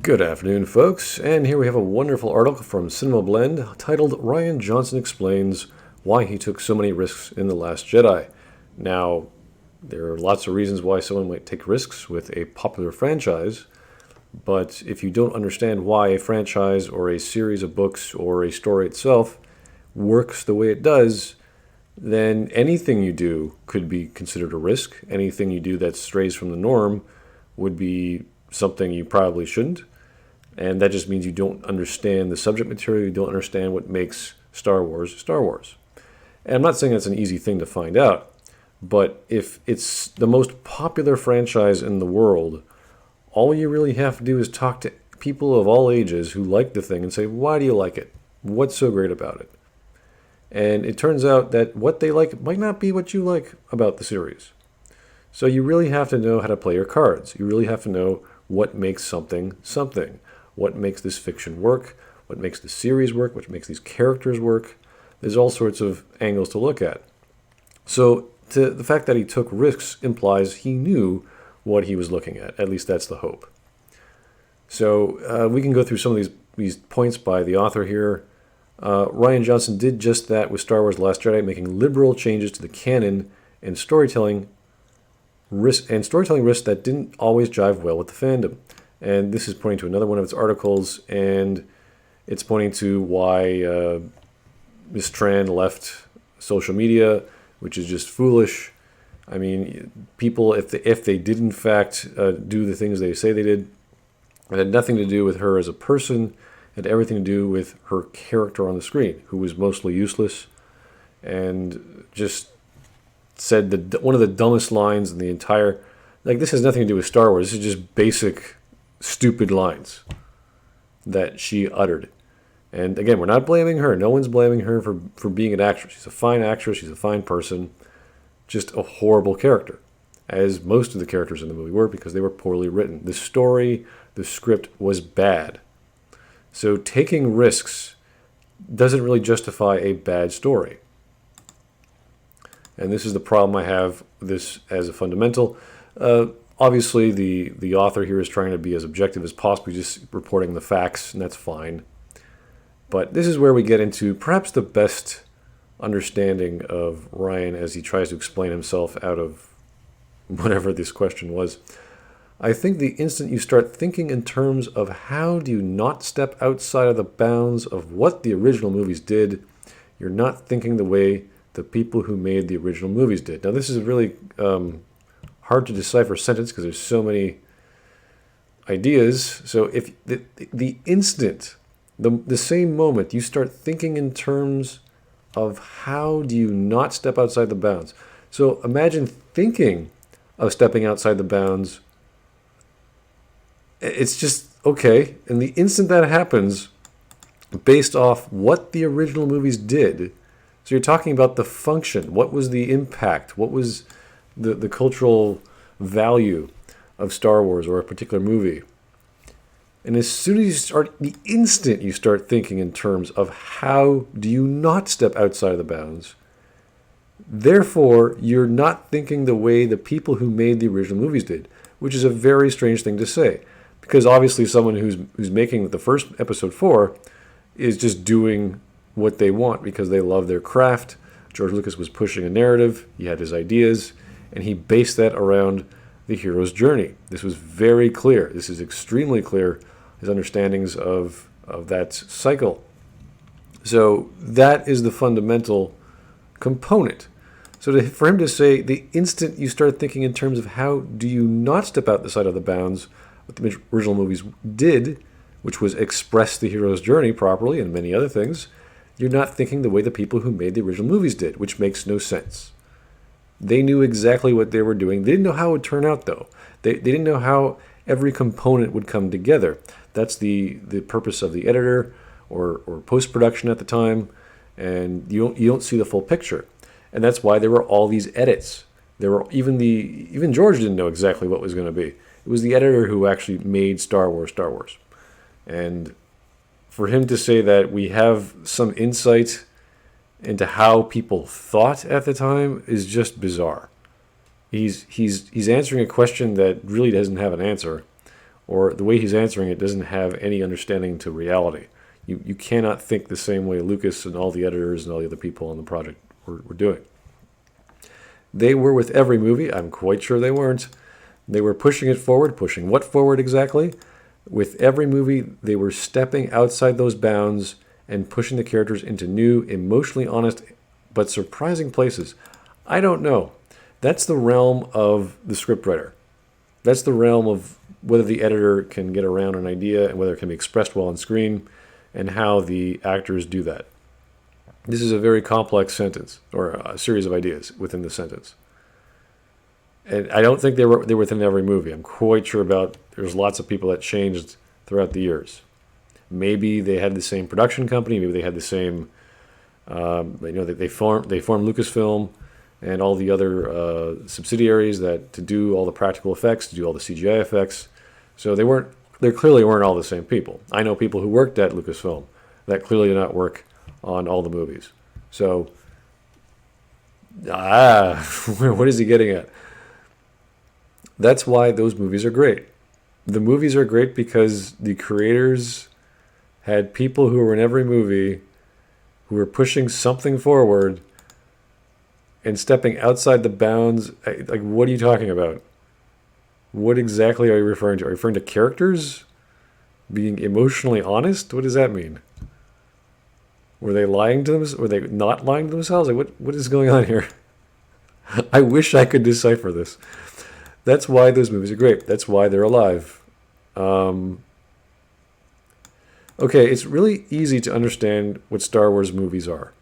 Good afternoon, folks, and here we have a wonderful article from Cinema Blend titled Rian Johnson Explains Why He Took So Many Risks in The Last Jedi. Now, there are lots of reasons why someone might take risks with a popular franchise, but if you don't understand why a franchise or a series of books or a story itself works the way it does, then anything you do could be considered a risk. Anything you do that strays from the norm would be something you probably shouldn't. And that just means you don't understand the subject material, you don't understand what makes Star Wars Star Wars. And I'm not saying that's an easy thing to find out, but if it's the most popular franchise in the world, all you really have to do is talk to people of all ages who like the thing and say, why do you like it? What's so great about it? And it turns out that what they like might not be what you like about the series. So you really have to know how to play your cards. You really have to know what makes something something. What makes this fiction work, what makes the series work, what makes these characters work. There's all sorts of angles to look at. So the fact that he took risks implies he knew what he was looking at least that's the hope. So we can go through some of these points by the author here. Rian Johnson did just that with Star Wars: Last Jedi, making liberal changes to the canon and storytelling risks that didn't always jive well with the fandom. And this is pointing to another one of its articles, and it's pointing to why Ms. Tran left social media, which is just foolish. I mean, people, if they did in fact do the things they say they did, it had nothing to do with her as a person. It had everything to do with her character on the screen, who was mostly useless, and just said one of the dumbest lines in the entire. Like, this has nothing to do with Star Wars. This is just basic stupid lines that she uttered. And again, we're not blaming her. No one's blaming her for being an actress. She's a fine actress. She's a fine person. Just a horrible character, as most of the characters in the movie were, because they were poorly written. The story, the script was bad. So taking risks doesn't really justify a bad story. And this is the problem I have with this as a fundamental. Obviously, the author here is trying to be as objective as possible, just reporting the facts, and that's fine. But this is where we get into perhaps the best understanding of Rian as he tries to explain himself out of whatever this question was. I think the instant you start thinking in terms of how do you not step outside of the bounds of what the original movies did, you're not thinking the way the people who made the original movies did. Now, this is a really hard to decipher sentence because there's so many ideas. So if the instant, the same moment you start thinking in terms of how do you not step outside the bounds. So imagine thinking of stepping outside the bounds. It's just, okay. And the instant that happens, based off what the original movies did, so you're talking about the function. What was the impact? What was the cultural value of Star Wars or a particular movie? And as soon as the instant you start thinking in terms of how do you not step outside of the bounds, therefore you're not thinking the way the people who made the original movies did, which is a very strange thing to say. Because obviously someone who's making the first episode 4 is just doing what they want because they love their craft. George Lucas was pushing a narrative, he had his ideas, and he based that around the hero's journey. This was very clear. This is extremely clear, his understandings of that cycle. So that is the fundamental component. So for him to say, the instant you start thinking in terms of how do you not step out the side of the bounds, what the original movies did, which was express the hero's journey properly and many other things, you're not thinking the way the people who made the original movies did, which makes no sense. They knew exactly what they were doing. They didn't know how it would turn out, though. They didn't know how every component would come together. That's the purpose of the editor or post-production at the time, and you don't see the full picture. And that's why there were all these edits. There were even George didn't know exactly what was going to be. It was the editor who actually made Star Wars. And for him to say that we have some insight into how people thought at the time is just bizarre. He's answering a question that really doesn't have an answer, or the way he's answering it doesn't have any understanding to reality. You cannot think the same way Lucas and all the editors and all the other people on the project were doing. They were with every movie. I'm quite sure they weren't. They were pushing it forward. Pushing what forward exactly? With every movie, they were stepping outside those bounds and pushing the characters into new, emotionally honest, but surprising places. I don't know. That's the realm of the scriptwriter. That's the realm of whether the editor can get around an idea and whether it can be expressed well on screen and how the actors do that. This is a very complex sentence, or a series of ideas within the sentence. And I don't think they're within every movie. I'm quite sure there's lots of people that changed throughout the years. Maybe they had the same production company. Maybe they had the same, they formed Lucasfilm and all the other subsidiaries to do all the practical effects, to do all the CGI effects. So they clearly weren't all the same people. I know people who worked at Lucasfilm that clearly did not work on all the movies. So, what is he getting at? That's why those movies are great. The movies are great because the creators had people who were in every movie who were pushing something forward and stepping outside the bounds. Like, what are you talking about? What exactly are you referring to? Are you referring to characters being emotionally honest? What does that mean? Were they lying to themselves? Were they not lying to themselves? Like, what is going on here? I wish I could decipher this. That's why those movies are great. That's why they're alive. Okay, it's really easy to understand what Star Wars movies are.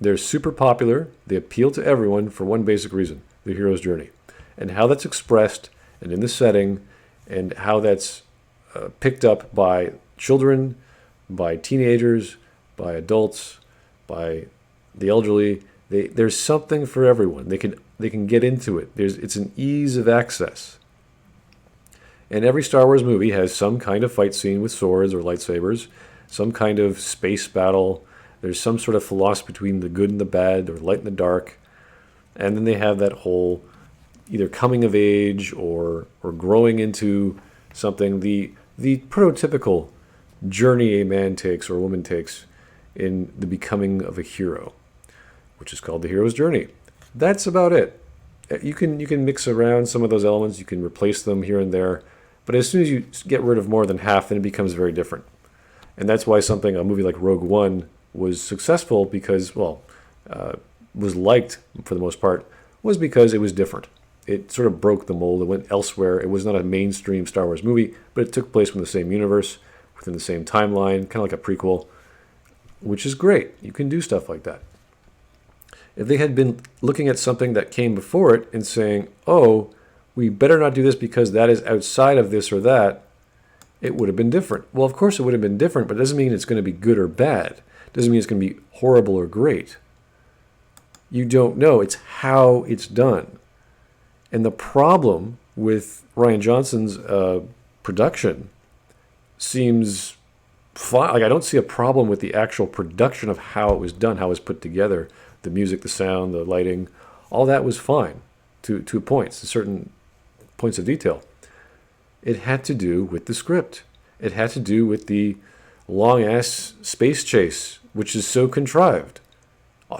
They're super popular. They appeal to everyone for one basic reason: the hero's journey. And how that's expressed and in the setting and how that's picked up by children, by teenagers, by adults, by the elderly. There's something for everyone. They can get into it. It's an ease of access. And every Star Wars movie has some kind of fight scene with swords or lightsabers, some kind of space battle. There's some sort of philosophy between the good and the bad, or light and the dark. And then they have that whole either coming of age or growing into something, the prototypical journey a man takes or a woman takes in the becoming of a hero, which is called the hero's journey. That's about it. You can mix around some of those elements. You can replace them here and there. But as soon as you get rid of more than half, then it becomes very different. And that's why a movie like Rogue One was successful because, was liked for the most part, was because it was different. It sort of broke the mold. It went elsewhere. It was not a mainstream Star Wars movie, but it took place within the same universe, within the same timeline, kind of like a prequel, which is great. You can do stuff like that. If they had been looking at something that came before it and saying, oh, we better not do this because that is outside of this or that, it would have been different. Well, of course it would have been different, but it doesn't mean it's going to be good or bad. It doesn't mean it's going to be horrible or great. You don't know. It's how it's done. And the problem with Rian Johnson's production seems fine. Like, I don't see a problem with the actual production of how it was done, how it was put together. The music, the sound, the lighting, all that was fine to points, to certain points of detail. It had to do with the script. It had to do with the long-ass space chase, which is so contrived.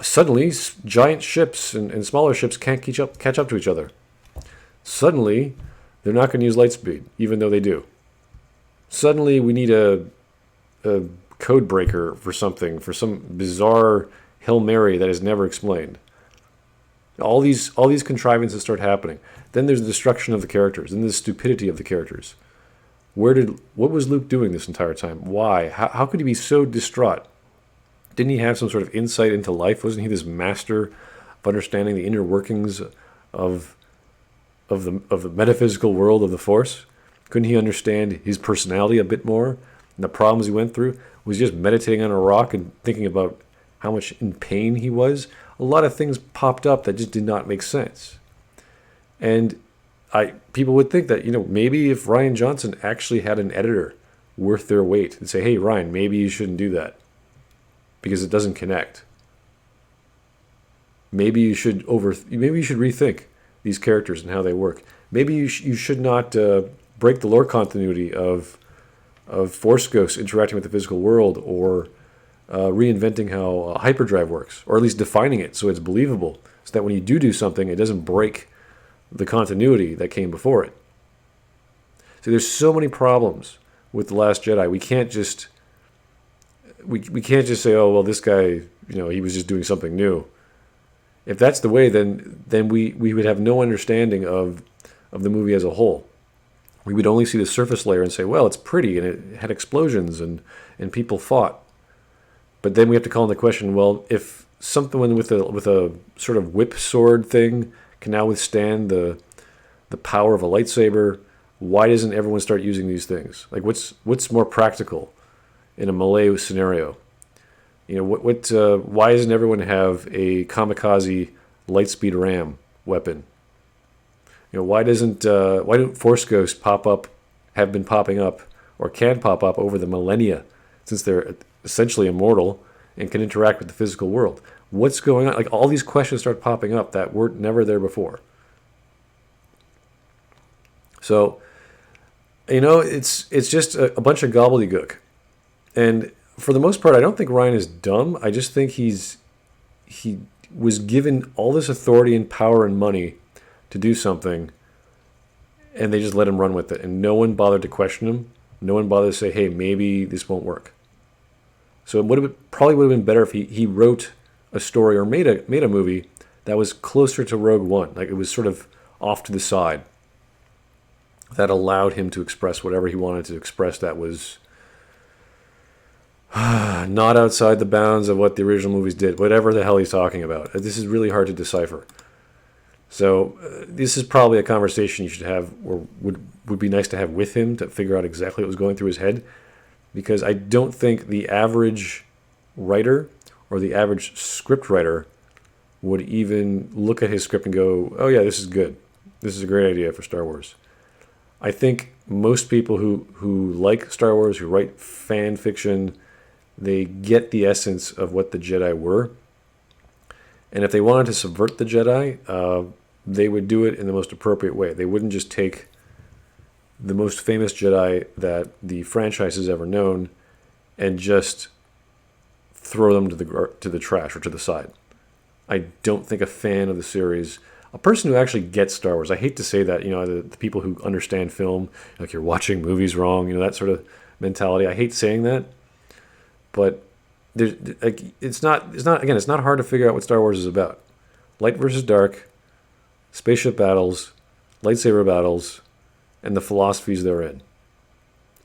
Suddenly, giant ships and smaller ships can't catch up to each other. Suddenly, they're not going to use light speed, even though they do. Suddenly, we need a code breaker for something, for some bizarre Hail Mary that is never explained. All these contrivances start happening. Then there's the destruction of the characters, and the stupidity of the characters. What was Luke doing this entire time? Why? How could he be so distraught? Didn't he have some sort of insight into life? Wasn't he this master of understanding the inner workings of the metaphysical world of the Force? Couldn't he understand his personality a bit more and the problems he went through? Was he just meditating on a rock and thinking about how much in pain he was? A lot of things popped up that just did not make sense. And people would think that, maybe if Rian Johnson actually had an editor worth their weight and say, hey, Rian, maybe you shouldn't do that because it doesn't connect. Maybe you should rethink these characters and how they work. Maybe you should not break the lore continuity of Force ghosts interacting with the physical world, or reinventing how hyperdrive works, or at least defining it so it's believable, so that when you do something, it doesn't break the continuity that came before it. So there's so many problems with The Last Jedi. We can't just say, oh well, this guy, he was just doing something new. If that's the way, then we would have no understanding of the movie as a whole. We would only see the surface layer and say, well, it's pretty and it had explosions and people fought. But then we have to call into question, well, if something with a sort of whip sword thing can now withstand the power of a lightsaber, why doesn't everyone start using these things? Like, what's more practical in a melee scenario? Why doesn't everyone have a kamikaze lightspeed ram weapon? Why don't Force ghosts have been popping up, or can pop up over the millennia, since they're essentially immortal and can interact with the physical world? What's going on? Like, all these questions start popping up that were never there before. So, it's just a bunch of gobbledygook. And for the most part, I don't think Rian is dumb. I just think he was given all this authority and power and money to do something, and they just let him run with it. And no one bothered to question him. No one bothered to say, hey, maybe this won't work. So it probably would have been better if he wrote a story or made a movie that was closer to Rogue One. Like, it was sort of off to the side, that allowed him to express whatever he wanted to express, that was not outside the bounds of what the original movies did, whatever the hell he's talking about. This is really hard to decipher. So this is probably a conversation you should have, or would be nice to have with him, to figure out exactly what was going through his head, because I don't think the average writer or the average script writer would even look at his script and go, oh yeah, this is good. This is a great idea for Star Wars. I think most people who like Star Wars, who write fan fiction, they get the essence of what the Jedi were. And if they wanted to subvert the Jedi, they would do it in the most appropriate way. They wouldn't just take the most famous Jedi that the franchise has ever known and just throw them to the trash or to the side. I don't think a fan of the series, a person who actually gets Star Wars, I hate to say that, the people who understand film, like, you're watching movies wrong, that sort of mentality. I hate saying that, but it's not hard to figure out what Star Wars is about. Light versus dark, spaceship battles, lightsaber battles, and the philosophies therein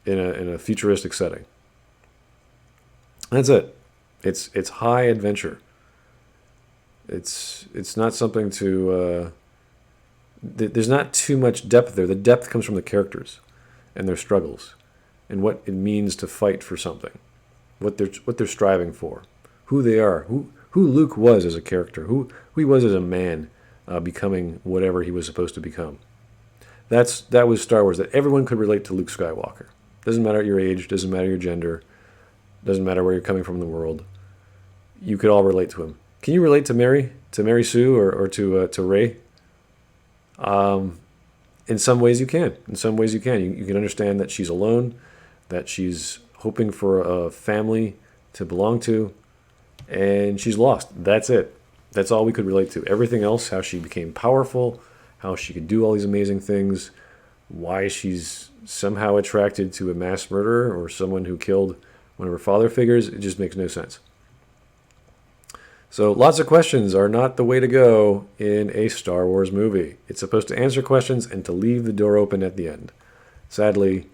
in a futuristic setting. That's it. It's high adventure. It's not something to. There's not too much depth there. The depth comes from the characters and their struggles, and what it means to fight for something, what they're striving for, who they are, who Luke was as a character, who he was as a man, becoming whatever he was supposed to become. That was Star Wars. That everyone could relate to Luke Skywalker. Doesn't matter your age. Doesn't matter your gender. Doesn't matter where you're coming from in the world. You could all relate to him. Can you relate to Mary Sue, or to Rey? In some ways you can. In some ways you can. You can understand that she's alone, that she's hoping for a family to belong to, and she's lost. That's it. That's all we could relate to. Everything else, how she became powerful, how she could do all these amazing things, why she's somehow attracted to a mass murderer or someone who killed one of her father figures, it just makes no sense. So lots of questions are not the way to go in a Star Wars movie. It's supposed to answer questions and to leave the door open at the end. Sadly,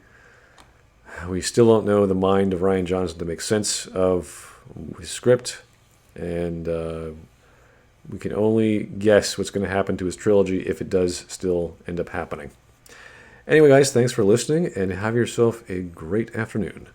we still don't know the mind of Rian Johnson to make sense of his script, and we can only guess what's going to happen to his trilogy if it does still end up happening. Anyway, guys, thanks for listening, and have yourself a great afternoon.